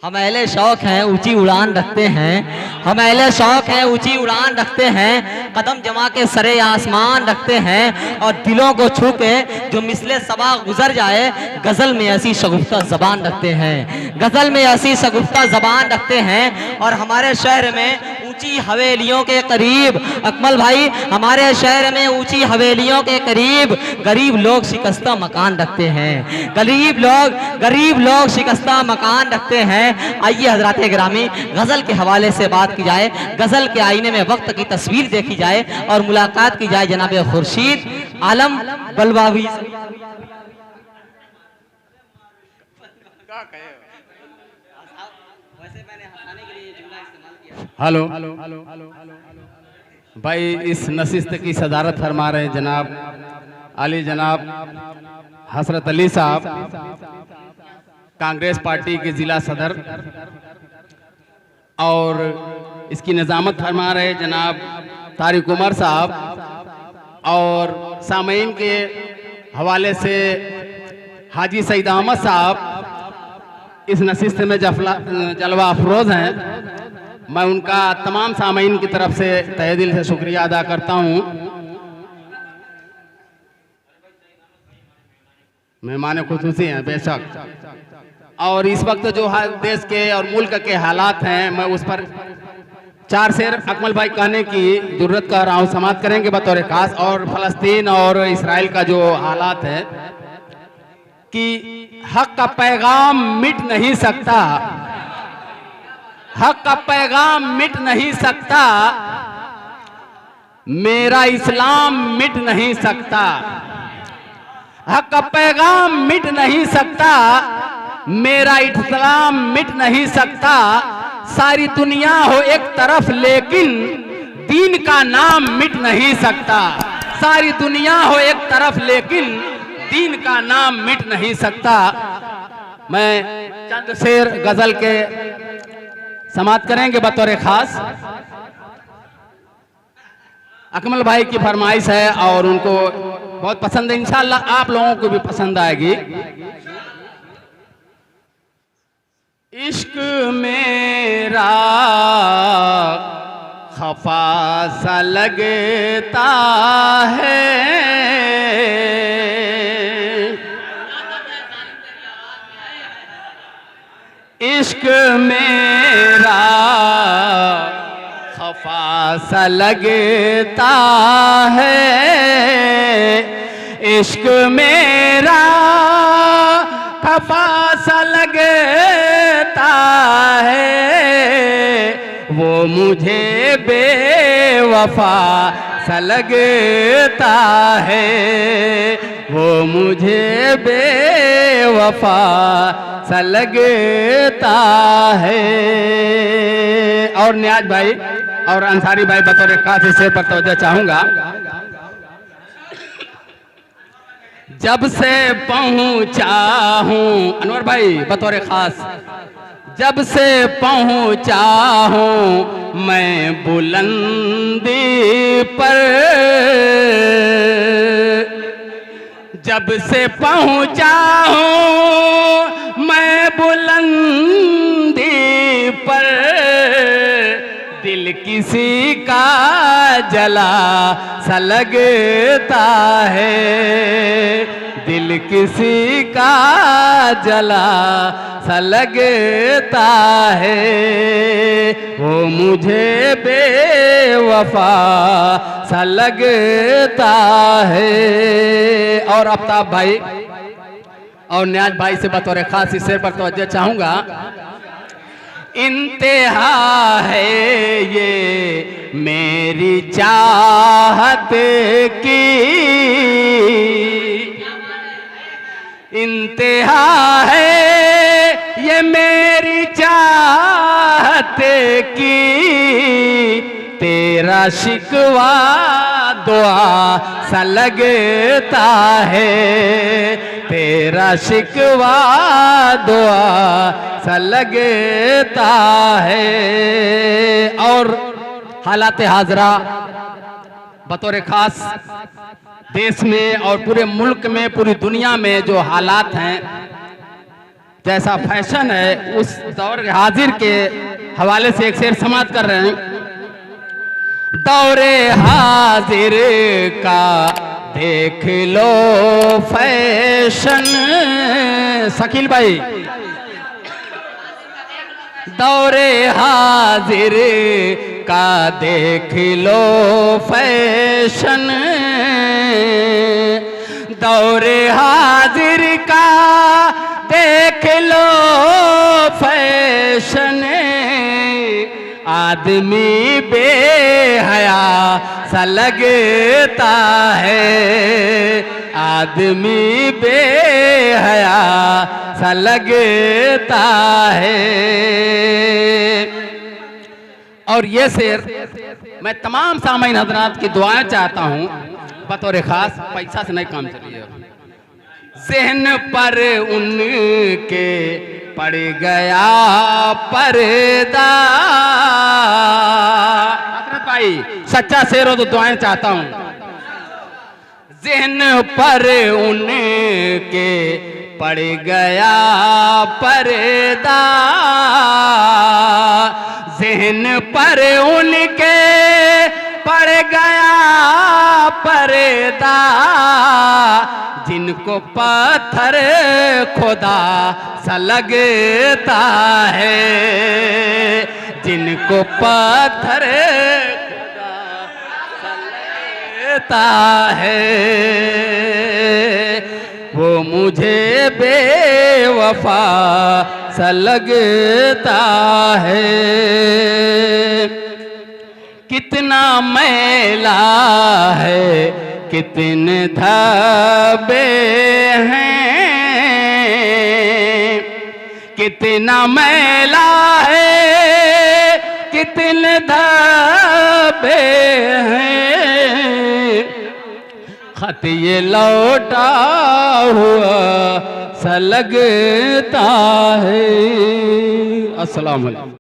हम अहले शौक हैं ऊंची उड़ान रखते हैं, हम अहले शौक हैं ऊंची उड़ान रखते हैं, कदम जमा के सरे आसमान रखते हैं और दिलों को छू के जो मिसले सबा गुजर जाए गजल में ऐसी शगुफ्ता जबान रखते हैं, गजल में ऐसी शगुफ्ता जबान रखते हैं। और हमारे शहर में ऊंची हवेलियों के करीब, अकमल भाई, हमारे शहर में ऊंची हवेलियों के करीब गरीब लोग शिकस्ता मकान रखते हैं, गरीब लोग शिकस्ता मकान रखते हैं। आइए हजरात गिरामी गजल के हवाले से बात की जाए, गजल के आईने में वक्त की तस्वीर देखी जाए और मुलाकात की जाए जनाब खुर्शीद आलम बलवावी। हेलो भाई, इस नशिस्त की सदारत फरमा रहे हैं जनाब अली जनाब हसरत अली साहब, कांग्रेस पार्टी के जिला सदर, और इसकी निजामत फरमा रहे जनाब तारिक उमर साहब, और सामीन के हवाले से हाजी सईद अहमद साहब इस नशिस्त में जलवा अफरोज हैं। मैं उनका तमाम सामीन की तरफ से तहे दिल से शुक्रिया अदा करता हूँ। मेहमान खुसूसी हैं बेशक, और इस वक्त जो देश के और मुल्क के हालात हैं, मैं उस पर चार शेर अकमल भाई कहने की जरूरत कर रहा हूँ, समाप्त करेंगे बतौर खास। और फलस्तीन और इसराइल का जो हालात है कि हक का पैगाम मिट नहीं सकता, हक का पैगाम मिट नहीं सकता, मेरा इस्लाम मिट नहीं सकता, हक का पैगाम मिट नहीं सकता, मेरा इस्लाम मिट नहीं सकता। सारी दुनिया हो एक तरफ लेकिन दीन का नाम मिट नहीं सकता, सारी दुनिया हो एक तरफ लेकिन दीन का नाम मिट नहीं सकता। मैं चंद शेर गजल के समाप्त करेंगे बतौर खास। अकमल भाई की फरमाइश है और उनको बहुत पसंद है, इंशाअल्लाह आप लोगों को भी पसंद आएगी। इश्क मेरा खफा सा लगता है, इश्क मेरा खफा सा लगता है, इश्क मेरा खफा सा लगता है, वो मुझे बेवफा सा लगता है, वो मुझे बेवफा सा लगता है। और नियाज भाई और अंसारी भाई बतौर खास हिस्से पर तवज्जो चाहूंगा। जब से पहुंचा हूं, अनवर भाई बतौर खास, जब से पहुंचा हूं मैं बुलंदी पर, जब से पहुंचा हूं मैं बुलंदी पर, दिल किसी का जला सा लगता है, दिल किसी का जला सा लगता है, वो मुझे बेवफा सा लगता है। और आफ्ताब भाई और नियाज भाई से बतौर खास इस शेर पर तवज्जो चाहूंगा। इंतहा है ये मेरी चाहत की, इंतहा है ये मेरी चाहत की, तेरा शिकवा दुआ सा लगता है, तेरा शिकवा दुआ सा लगता है। और हालात हाजरा बतौर खास देश में और पूरे मुल्क में, पूरी दुनिया में जो हालात हैं, जैसा फैशन है उस दौर हाजिर के हवाले से एक शेर समाप्त कर रहे हैं। दौरे हाजिर का देख लो फैशन, शकील भाई, दौरे हाजिर का देख लो फैशन, दौरे हाजिर का देख लो फैशन, आदमी बेहया सा लगता है, आदमी बेहया सा लगता है। और ये शेर मैं तमाम सामाइन हजरात की दुआएं चाहता हूं, बतौर खास, पैसा से नहीं काम चलिए। ज़हन पर उनके पड़ गया पर्दा, हजरत भाई सच्चा शेर हो तो दुआएं चाहता हूं। ज़हन पर उनके पड़ गया पर्दा, ज़हन पर उनके पड़ गया पर्दा, जिनको पत्थर खुदा सा लगता है, जिनको पत्थर खुदा सा लगता है, वो मुझे बेवफा सा लगता है। कितना मैला है, कितने धब्बे हैं, कितना मैला है, कितने धब्बे हैं, खत ये लौटा हुआ सा लगता है। अस्सलाम वालेकुम।